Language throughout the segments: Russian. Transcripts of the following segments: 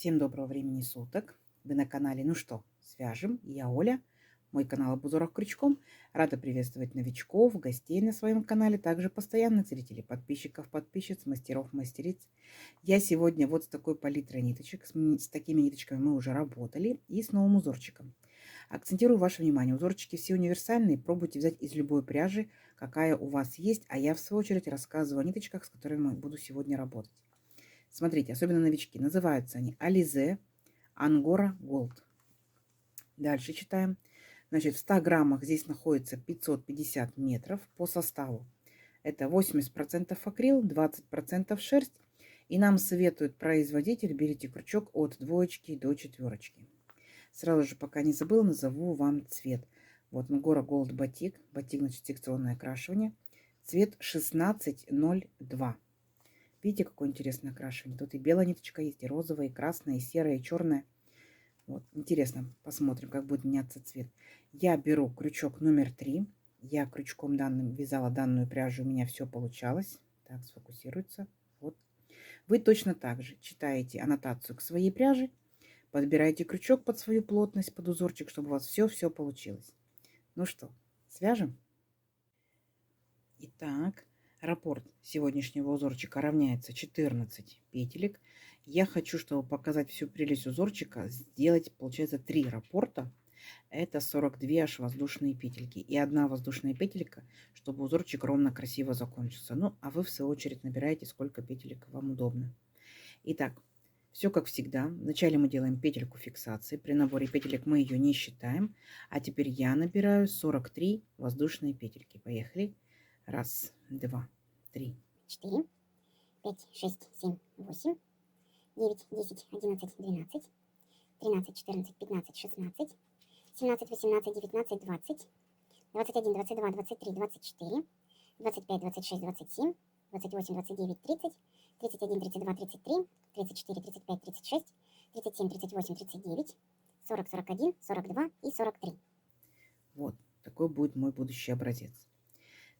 Всем доброго времени суток. Вы на канале «Ну что, свяжем?» Я Оля. Мой канал об узорах крючком. Рада приветствовать новичков, гостей на своем канале, также постоянных зрителей, подписчиков, подписчиц, мастеров, мастериц. Я сегодня вот с такой палитрой ниточек, с такими ниточками мы уже работали, и с новым узорчиком. Акцентирую ваше внимание, узорчики все универсальные, пробуйте взять из любой пряжи, какая у вас есть, а я в свою очередь рассказываю о ниточках, с которыми буду сегодня работать. Смотрите, особенно новички. Называются они Alize Angora Gold. Дальше читаем. Значит, в 100 граммах здесь находится 550 метров по составу. Это 80% акрил, 20% шерсть. И нам советует производитель, берите крючок от 2 до 4. Сразу же, пока не забыла, назову вам цвет. Вот Angora Gold батик. Батик, значит, секционное окрашивание. Цвет 1602. Видите, какое интересное окрашивание. Тут и белая ниточка есть, и розовая, и красная, и серая, и черная. Вот, интересно, посмотрим, как будет меняться цвет. Я беру крючок номер 3. Я крючком данным вязала данную пряжу, у меня все получалось. Так, сфокусируется. Вот. Вы точно так же читаете аннотацию к своей пряже, подбираете крючок под свою плотность, под узорчик, чтобы у вас все получилось. Ну что, свяжем? Итак, раппорт сегодняшнего узорчика равняется 14 петелек. Я хочу, чтобы показать всю прелесть узорчика, сделать, получается, 3 раппорта. Это 42 аж воздушные петельки и 1 воздушная петелька, чтобы узорчик ровно красиво закончился. Ну, а вы в свою очередь набираете, сколько петелек вам удобно. Итак, все как всегда. Вначале мы делаем петельку фиксации. При наборе петелек мы ее не считаем. А теперь я набираю 43 воздушные петельки. Поехали. 1, 2, 3, 4, 5, 6, 7, 8, 9, 10, 11, 12, 13, 14, 15, 16, 17, 18, 19, 20, 21, 22, 23, 24, 25, 26, 27, 28, 29, 30, 31, 32, 33, 34, 35, 36, 37, 38, 39, 40, 41, 42 и 43. Вот такой будет мой будущий образец.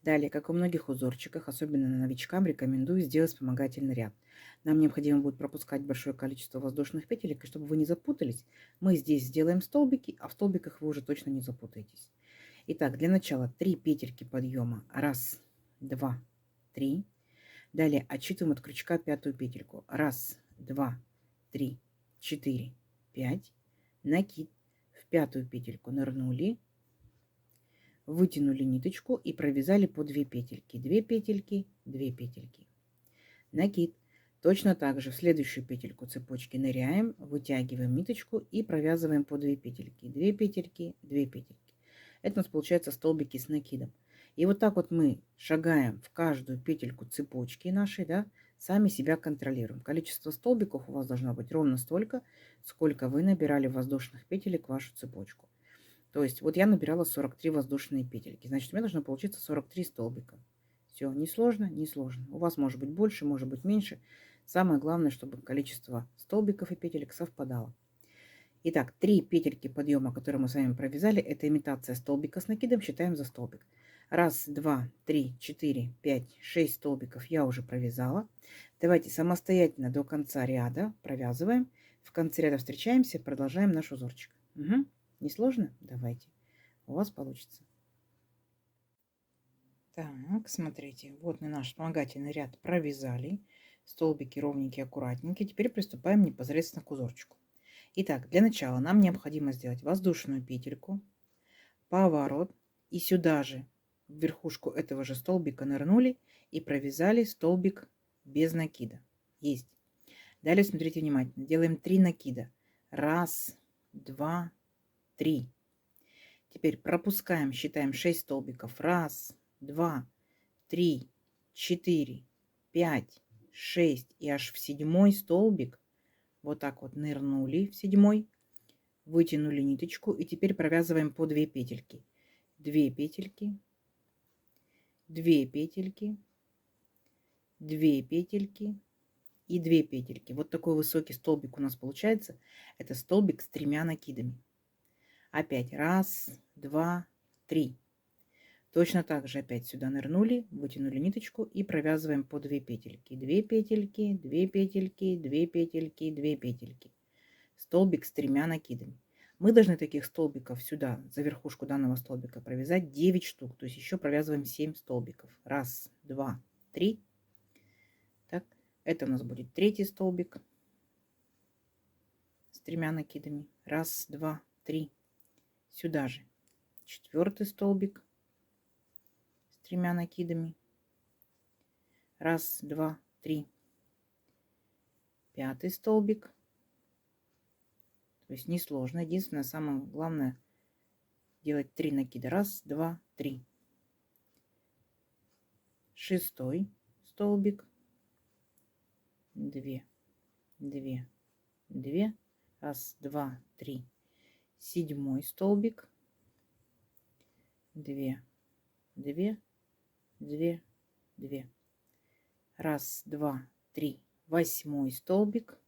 Далее, как у многих узорчиках, особенно новичкам, рекомендую сделать вспомогательный ряд. Нам необходимо будет пропускать большое количество воздушных петелек, и чтобы вы не запутались, мы здесь сделаем столбики, а в столбиках вы уже точно не запутаетесь. Итак, для начала 3 петельки подъема. 1, 2, 3. Далее отсчитываем от крючка 5-ю петельку. 1, 2, 3, 4, 5. Накид. В 5-ю петельку нырнули. Вытянули ниточку и провязали по 2 петельки. 2 петельки, 2 петельки. Накид. Точно так же в следующую петельку цепочки ныряем, вытягиваем ниточку и провязываем по 2 петельки. 2 петельки, 2 петельки. Это у нас получается столбики с накидом. И вот так вот мы шагаем в каждую петельку цепочки нашей, да, сами себя контролируем. Количество столбиков у вас должно быть ровно столько, сколько вы набирали воздушных петелек в вашу цепочку. То есть вот я набирала 43 воздушные петельки. Значит, у меня должно получиться 43 столбика. Все, не сложно, не сложно. У вас может быть больше, может быть меньше. Самое главное, чтобы количество столбиков и петелек совпадало. Итак, 3 петельки подъема, которые мы с вами провязали, это имитация столбика с накидом, считаем за столбик. 1, 2, 3, 4, 5, 6 столбиков я уже провязала. Давайте самостоятельно до конца ряда провязываем. В конце ряда встречаемся, продолжаем наш узорчик. Угу. Несложно? Давайте. У вас получится. Так, смотрите. Вот мы наш вспомогательный ряд провязали. Столбики ровненькие, аккуратненькие. Теперь приступаем непосредственно к узорчику. Итак, для начала нам необходимо сделать воздушную петельку, поворот. И сюда же, в верхушку этого же столбика нырнули и провязали столбик без накида. Есть. Далее смотрите внимательно. Делаем 3 накида. 1, 2, 3. Теперь пропускаем, считаем 6 столбиков. 1, 2, 3, 4, 5, 6. И аж в 7-й столбик вот так вот нырнули в 7-й, вытянули ниточку и теперь провязываем по 2 петельки. 2 петельки, 2 петельки, 2 петельки и 2 петельки. Вот такой высокий столбик у нас получается. Это столбик с 3 накидами. Опять 1, 2, 3. Точно так же опять сюда нырнули, вытянули ниточку и провязываем по 2 петельки. 2 петельки, 2 петельки, 2 петельки, 2 петельки. столбик с 3 накидами. Мы должны таких столбиков сюда, за верхушку данного столбика, провязать 9 штук. То есть еще провязываем 7 столбиков. Раз, два, три. Так, это у нас будет третий столбик с 3 накидами. Раз, два, три. Сюда же четвертый столбик с 3 накидами. Раз, два, три. Пятый столбик. То есть несложно. Единственное, самое главное делать 3 накида. Раз, два, три. Шестой столбик. 2, 2, 2. Раз, два, три. Седьмой столбик. 2, 2, 2, 2. Раз, два, три. Восьмой столбик.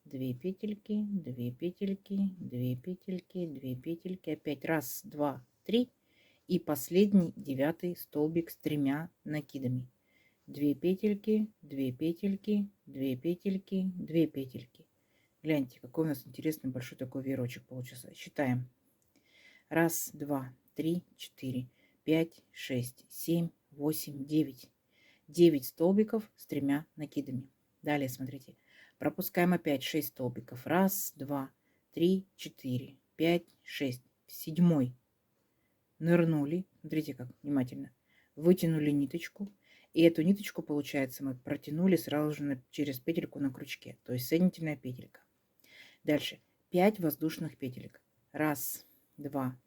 2 петельки, 2 петельки, 2 петельки, 2 петельки. Опять раз, два, три. И последний 9 столбик с 3 накидами. 2 петельки, 2 петельки, 2 петельки, 2 петельки. Гляньте, какой у нас интересный большой такой веерочек получился. Считаем. Раз, два, три, 4, 5, 6, 7, 8, 9. 9 столбиков с 3 накидами. Далее смотрите. Пропускаем опять 6 столбиков. Раз, два, три, 4, 5, 6. В седьмой нырнули. Смотрите, как внимательно. Вытянули ниточку. И эту ниточку, получается, мы протянули сразу же через петельку на крючке. То есть соединительная петелька. Дальше 5 воздушных петелек. Раз, два,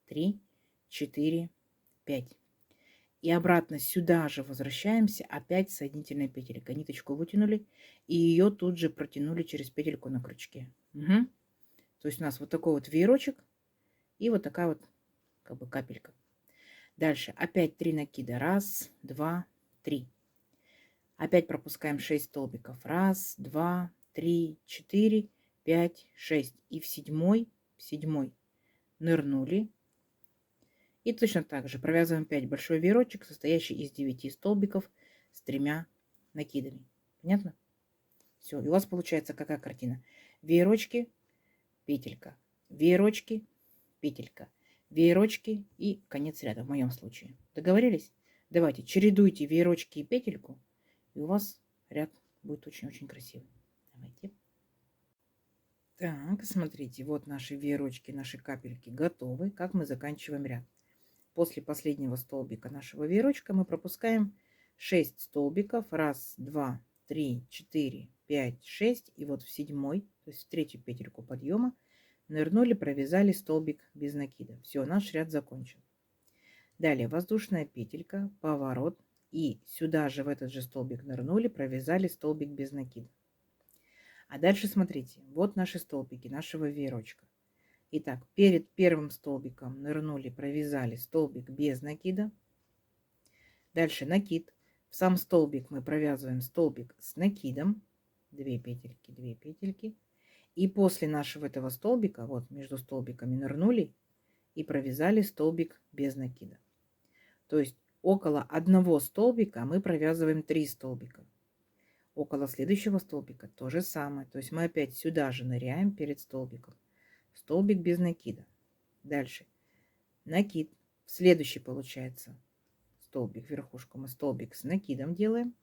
три, 4, 5. И обратно сюда же возвращаемся. Опять соединительная петелька. Ниточку вытянули. И ее тут же протянули через петельку на крючке. Угу. То есть у нас вот такой вот веерочек. И вот такая вот как бы капелька. Дальше опять 3 накида. Раз, два, три. Опять пропускаем 6 столбиков. Раз, два, три, 4, 5, 6. И в седьмой нырнули. И точно так же провязываем 5 большой веерочек, состоящий из 9 столбиков с 3 накидами. Понятно? Все. И у вас получается какая картина? Веерочки, петелька, веерочки, петелька, веерочки и конец ряда в моем случае. Договорились? Давайте чередуйте веерочки и петельку, и у вас ряд будет очень-очень красивый. Давайте. Так, смотрите, вот наши веерочки, наши капельки готовы. Как мы заканчиваем ряд? После последнего столбика нашего веерочка мы пропускаем 6 столбиков. Раз, два, три, 4, 5, 6. И вот в седьмой, то есть в третью петельку подъема, нырнули, провязали столбик без накида. Все, наш ряд закончен. Далее воздушная петелька, поворот. И сюда же в этот же столбик нырнули, провязали столбик без накида. А дальше смотрите, вот наши столбики нашего веерочка. Итак, перед первым столбиком нырнули, провязали столбик без накида. Дальше накид. В сам столбик мы провязываем столбик с накидом. 2 петельки, 2 петельки. И после нашего этого столбика, вот между столбиками нырнули и провязали столбик без накида. То есть около одного столбика мы провязываем 3 столбика. Около следующего столбика то же самое. То есть мы опять сюда же ныряем перед столбиком. Столбик без накида. Дальше накид. Следующий получается столбик, верхушку мы столбик с накидом делаем.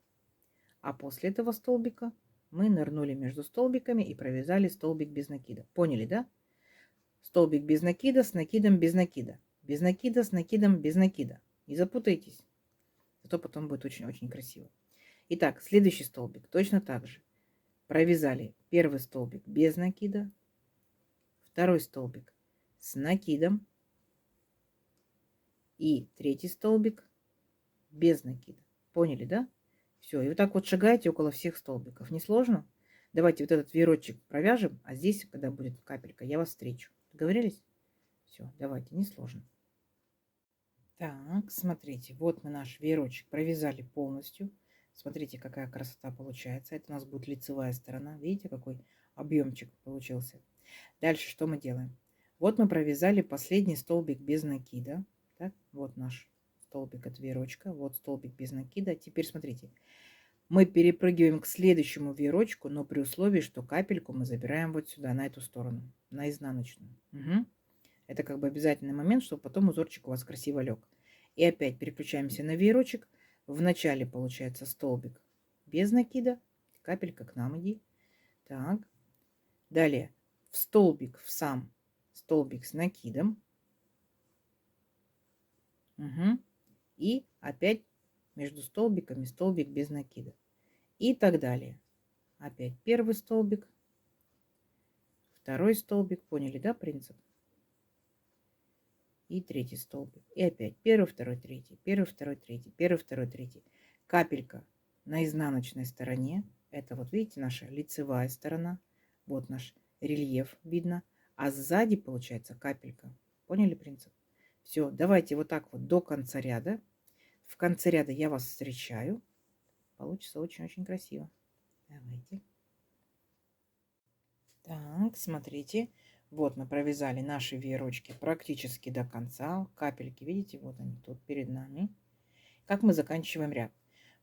А после этого столбика мы нырнули между столбиками и провязали столбик без накида. Поняли, да? Столбик без накида с накидом без накида. Без накида с накидом без накида. Не запутайтесь. Зато потом будет очень-очень красиво. Итак, следующий столбик точно так же. Провязали первый столбик без накида. Второй столбик с накидом. И третий столбик без накида. Поняли, да? Все. И вот так вот шагаете около всех столбиков. Не сложно? Давайте вот этот веерочек провяжем, а здесь, когда будет капелька, я вас встречу. Договорились? Все, давайте, не сложно. Так, смотрите, вот мы наш веерочек провязали полностью. Смотрите, какая красота получается. Это у нас будет лицевая сторона. Видите, какой объемчик получился. Дальше что мы делаем? Вот мы провязали последний столбик без накида. Так, вот наш столбик от веерочка. Вот столбик без накида. Теперь смотрите. Мы перепрыгиваем к следующему веерочку, но при условии, что капельку мы забираем вот сюда, на эту сторону, на изнаночную. Мгм. Это как бы обязательный момент, чтобы потом узорчик у вас красиво лег. И опять переключаемся на веерочек. В начале получается столбик без накида. Капелька к нам иди. Так. Далее в столбик, в сам столбик с накидом. Угу. И опять между столбиками столбик без накида. И так далее. Опять первый столбик, второй столбик. Поняли, да, принцип? И третий столбик. И опять первый, второй, третий, первый, второй, третий, первый, второй, третий. Капелька на изнаночной стороне. Это вот видите наша лицевая сторона. Вот наш рельеф видно. А сзади получается капелька. Поняли принцип? Все, давайте вот так вот до конца ряда. В конце ряда я вас встречаю. Получится очень-очень красиво. Давайте. Так, смотрите. Вот мы провязали наши веерочки практически до конца. Капельки, видите, вот они тут перед нами. Как мы заканчиваем ряд?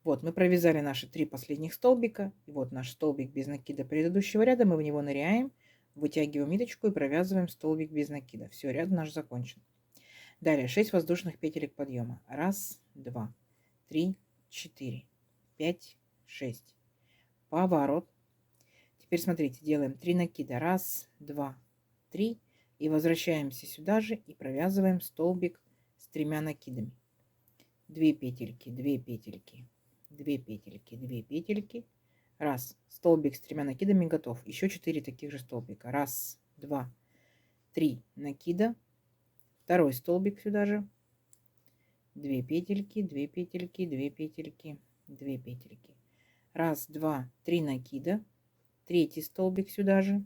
Вот мы провязали наши 3 последних столбика. И вот наш столбик без накида предыдущего ряда. Мы в него ныряем, вытягиваем ниточку и провязываем столбик без накида. Все, ряд наш закончен. Далее 6 воздушных петелек подъема. 1, 2, 3, 4, 5, 6. Поворот. Теперь смотрите, делаем 3 накида. 1, 2, 3. И возвращаемся сюда же и провязываем столбик с 3 накидами. 2 петельки, 2 петельки, 2 петельки, 2 петельки. Раз. Столбик с 3 накидами готов. Еще 4 таких же столбика. 1, 2, 3 накида. Второй столбик сюда же. 2 петельки, 2 петельки, 2 петельки, 2 петельки. 1, 2, 3 накида. Третий столбик сюда же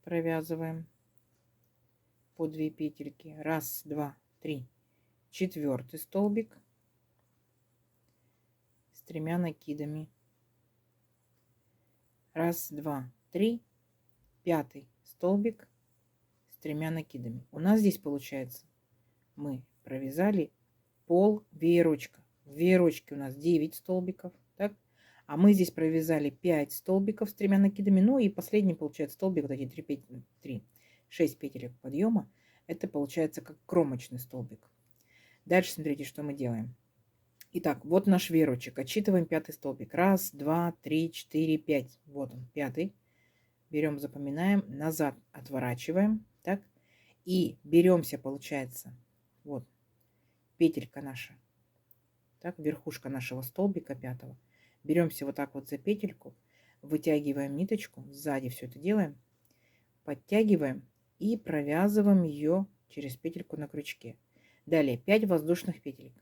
провязываем по 2 петельки. 1, 2, 3. Четвертый столбик с 3 накидами. 1, 2, 3. Пятый столбик с 3 накидами. У нас здесь получается мы провязали пол веерочка. В веерочке у нас 9 столбиков, так? А мы здесь провязали 5 столбиков с 3 накидами. Ну и последний получается столбик, вот эти 6 петелек подъема. Это получается как кромочный столбик. Дальше смотрите, что мы делаем. Итак, вот наш веерочек. Отсчитываем 5 столбик. 1, 2, 3, 4, 5. Вот он, 5. Берем, запоминаем, назад отворачиваем, так? И беремся, получается, вот петелька наша, так, верхушка нашего столбика 5. Беремся вот так вот за петельку, вытягиваем ниточку, сзади все это делаем, подтягиваем и провязываем ее через петельку на крючке. Далее 5 воздушных петелек.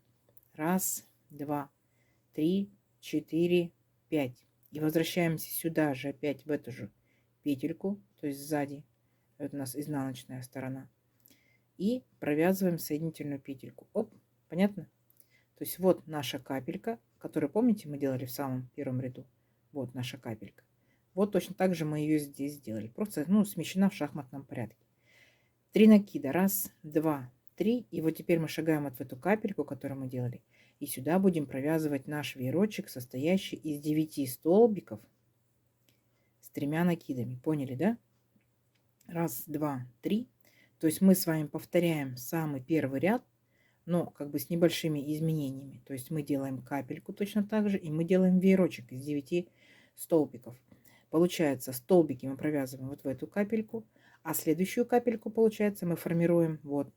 1, 2, 3, 4, 5. И возвращаемся сюда же опять в эту же петельку, то есть сзади. Это у нас изнаночная сторона. И провязываем соединительную петельку. Оп, понятно? То есть вот наша капелька, которую, помните, мы делали в самом первом ряду. Вот наша капелька. Вот точно так же мы ее здесь сделали. Просто, смещена в шахматном порядке. 3 накида. 1, 2, 3. И вот теперь мы шагаем вот в эту капельку, которую мы делали. И сюда будем провязывать наш веерочек, состоящий из 9 столбиков с 3 накидами. Поняли, да? 1, 2, 3. То есть мы с вами повторяем самый первый ряд, но как бы с небольшими изменениями. То есть мы делаем капельку точно так же, и мы делаем веерочек из 9 столбиков. Получается, столбики мы провязываем вот в эту капельку, а следующую капельку, получается, мы формируем вот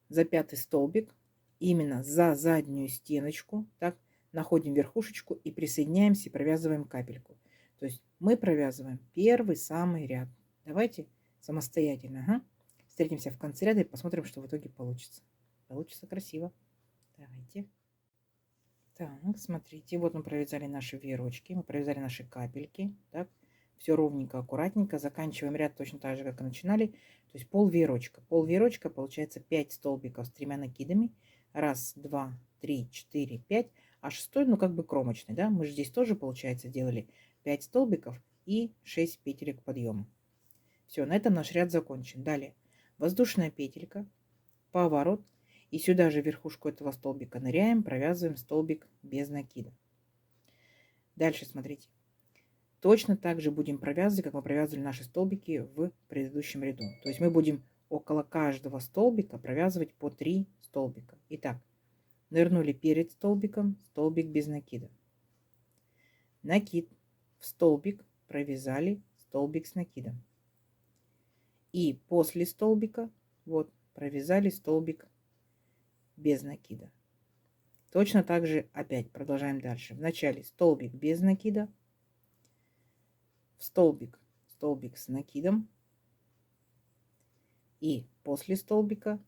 за 5 столбик, именно за заднюю стеночку, так, находим верхушечку и присоединяемся и провязываем капельку. То есть мы провязываем первый самый ряд. Давайте самостоятельно. Ага. Встретимся в конце ряда и посмотрим, что в итоге получится. Получится красиво. Давайте. Так, смотрите, вот мы провязали наши веерочки, мы провязали наши капельки. Так, все ровненько, аккуратненько. Заканчиваем ряд точно так же, как и начинали. То есть пол веерочка. Пол веерочка получается 5 столбиков с 3 накидами. 1, 2, 3, 4, 5. А шестой, как бы кромочный, да? Мы же здесь тоже, получается, делали 5 столбиков и 6 петелек подъема. Все, на этом наш ряд закончен. Далее воздушная петелька, поворот. И сюда же верхушку этого столбика ныряем, провязываем столбик без накида. Дальше смотрите. Точно так же будем провязывать, как мы провязывали наши столбики в предыдущем ряду. То есть мы будем около каждого столбика провязывать по 3 столбика. Итак, нырнули перед столбиком, столбик без накида. Накид в столбик, провязали столбик с накидом. И после столбика, вот, провязали столбик без накида. Точно так же опять продолжаем дальше. Вначале столбик без накида, в столбик, столбик с накидом, и после столбика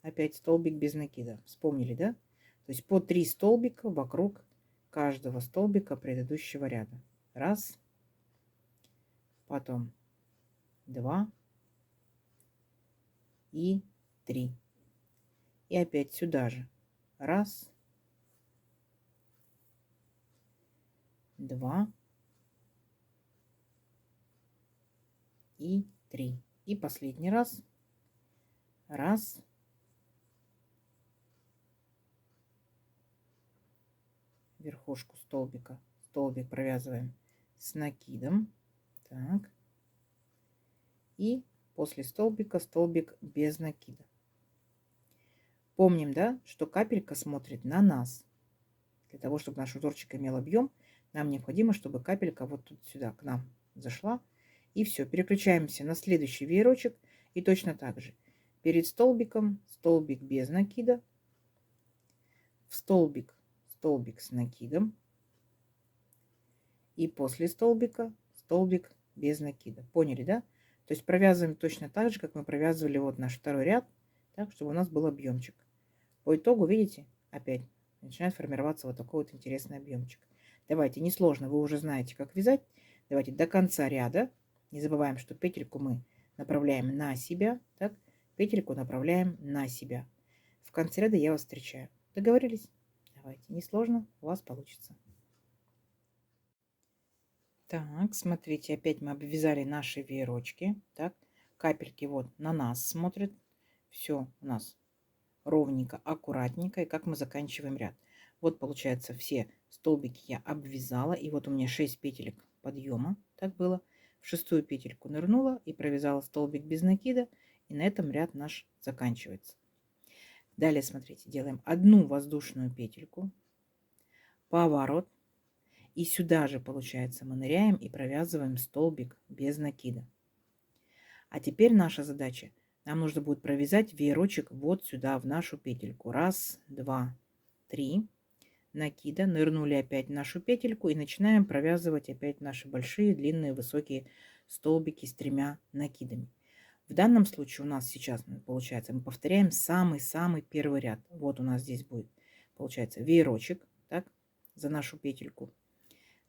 опять столбик без накида. Вспомнили, да? То есть по 3 столбика вокруг каждого столбика предыдущего ряда. Раз, потом 2 и 3. И опять сюда же. Раз, 2 и 3. И последний раз. Раз, верхушку столбика, столбик провязываем с накидом. Так. И после столбика столбик без накида. Помним, да, что капелька смотрит на нас. Для того, чтобы наш узорчик имел объем, нам необходимо, чтобы капелька вот тут сюда к нам зашла. И все, переключаемся на следующий веерочек. И точно так же. Перед столбиком столбик без накида. В столбик столбик с накидом. И после столбика столбик без накида. Поняли, да? То есть провязываем точно так же, как мы провязывали вот наш второй ряд, так, чтобы у нас был объемчик. По итогу, видите, опять начинает формироваться вот такой вот интересный объемчик. Давайте, несложно, вы уже знаете, как вязать. Давайте до конца ряда. Не забываем, что петельку мы направляем на себя. Так, петельку направляем на себя. В конце ряда я вас встречаю. Договорились? Давайте, несложно, у вас получится. Так, смотрите, опять мы обвязали наши веерочки. Так, капельки вот на нас смотрят. Все у нас ровненько, аккуратненько. И как мы заканчиваем ряд. Вот получается все столбики я обвязала. И вот у меня 6 петелек подъема. Так было. В 6-ю петельку нырнула и провязала столбик без накида. И на этом ряд наш заканчивается. Далее, смотрите, делаем одну воздушную петельку. Поворот. И сюда же, получается, мы ныряем и провязываем столбик без накида. А теперь наша задача. Нам нужно будет провязать веерочек вот сюда, в нашу петельку. Раз, два, три. Накида. Нырнули опять в нашу петельку и начинаем провязывать опять наши большие, длинные, высокие столбики с 3 накидами. В данном случае у нас сейчас получается, мы повторяем самый-самый первый ряд. Вот у нас здесь будет, получается, веерочек, так, за нашу петельку.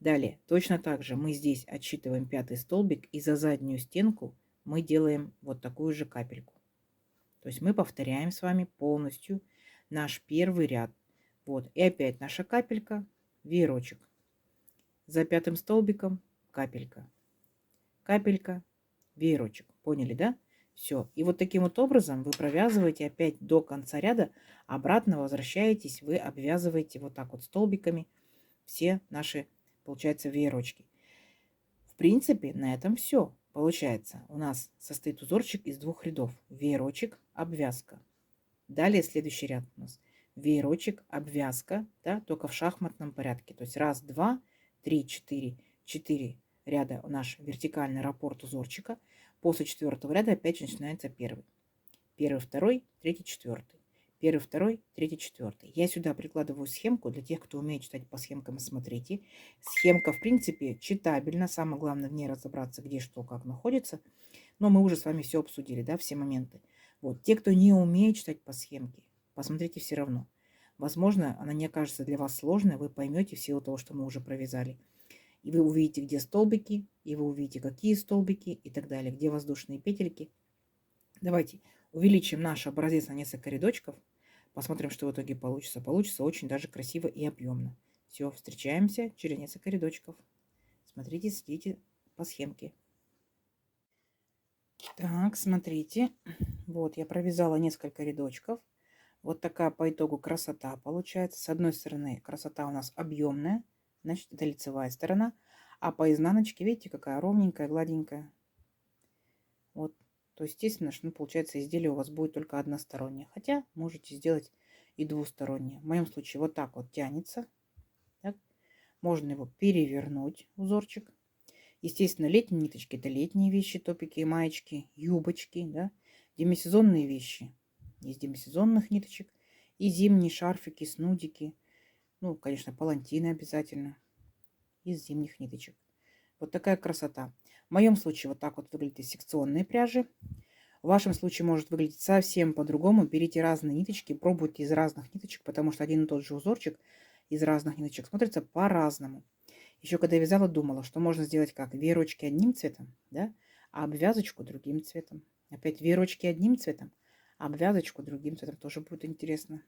Далее, точно так же мы здесь отсчитываем 5-й столбик и за заднюю стенку мы делаем вот такую же капельку. То есть мы повторяем с вами полностью наш первый ряд. Вот, и опять наша капелька, веерочек. За 5-м столбиком капелька, капелька, веерочек. Поняли, да? Все. И вот таким вот образом вы провязываете опять до конца ряда, обратно возвращаетесь, вы обвязываете вот так вот столбиками все наши, получается, веерочки. В принципе, на этом все. Получается, у нас состоит узорчик из 2 рядов. Веерочек, обвязка. Далее следующий ряд у нас веерочек, обвязка, да, только в шахматном порядке. То есть раз, два, три, четыре, 4 ряда наш вертикальный раппорт узорчика. После 4-го ряда опять начинается первый. Первый, второй, третий, четвертый. Первый, второй, третий, четвертый. Я сюда прикладываю схемку для тех, кто умеет читать по схемкам. Смотрите, схемка в принципе читабельна. Самое главное в ней разобраться, где что, как находится. Но мы уже с вами все обсудили, да, все моменты. Вот, те, кто не умеет читать по схемке, посмотрите все равно. Возможно, она не окажется для вас сложной, вы поймете в силу того, что мы уже провязали. И вы увидите, где столбики, и вы увидите, какие столбики и так далее, где воздушные петельки. Давайте увеличим наш образец на несколько рядочков. Посмотрим, что в итоге получится. Получится очень даже красиво и объемно. Все, встречаемся через несколько рядочков. Смотрите, следите по схемке. Так, смотрите. Вот, я провязала несколько рядочков. Вот такая по итогу красота получается. С одной стороны красота у нас объемная, значит это лицевая сторона. А по изнаночке, видите, какая ровненькая, гладенькая. Вот. То есть, естественно, что, ну, получается, изделие у вас будет только одностороннее. Хотя можете сделать и двустороннее. В моем случае вот так вот тянется. Так. Можно его перевернуть, узорчик. Естественно, летние ниточки – это летние вещи, топики и маечки, юбочки, да. Демисезонные вещи из демисезонных ниточек. И зимние шарфики, снудики. Ну, конечно, палантины обязательно из зимних ниточек. Вот такая красота. В моем случае вот так вот выглядят секционные пряжи. В вашем случае может выглядеть совсем по-другому. Берите разные ниточки, пробуйте из разных ниточек, потому что один и тот же узорчик из разных ниточек смотрится по-разному. Еще когда я вязала, думала, что можно сделать как? Веерочки одним цветом, да, а обвязочку другим цветом. Опять веерочки одним цветом, а обвязочку другим цветом. Тоже будет интересно.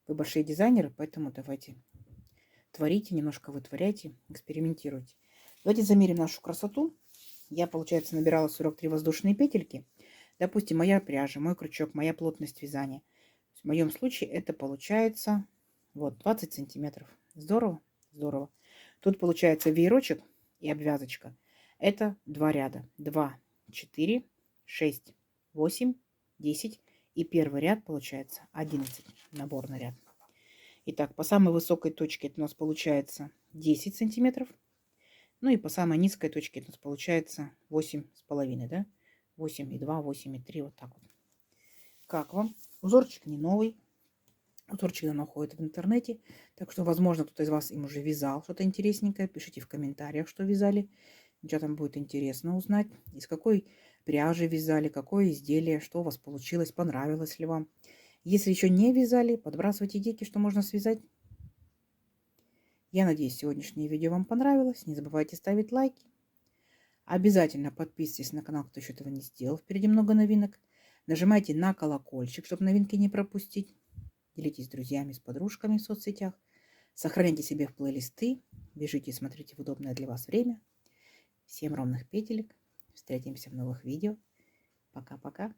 Вы большие дизайнеры, поэтому давайте творите, немножко вытворяйте, экспериментируйте. Давайте замерим нашу красоту. Я, получается, набирала 43 воздушные петельки. Допустим, моя пряжа, мой крючок, моя плотность вязания. В моем случае это получается вот 20 сантиметров. Здорово? Здорово. Тут получается веерочек и обвязочка. Это 2 ряда. 2, 4, 6, 8, 10. И первый ряд получается 11. Наборный ряд. Итак, по самой высокой точке это у нас получается 10 сантиметров. Ну и по самой низкой точке это у нас получается 8,5, да? 8,2, 8,3, вот так вот. Как вам? Узорчик не новый. Узорчик давно ходит в интернете. Так что, возможно, кто-то из вас им уже вязал что-то интересненькое. Пишите в комментариях, что вязали. Мне там будет интересно узнать, из какой пряжи вязали, какое изделие, что у вас получилось, понравилось ли вам. Если еще не вязали, подбрасывайте идейки, что можно связать. Я надеюсь, сегодняшнее видео вам понравилось. Не забывайте ставить лайки. Обязательно подписывайтесь на канал, кто еще этого не сделал. Впереди много новинок. Нажимайте на колокольчик, чтобы новинки не пропустить. Делитесь с друзьями, с подружками в соцсетях. Сохраняйте себе в плейлисты. Бежите и смотрите в удобное для вас время. Всем ровных петелек. Встретимся в новых видео. Пока-пока.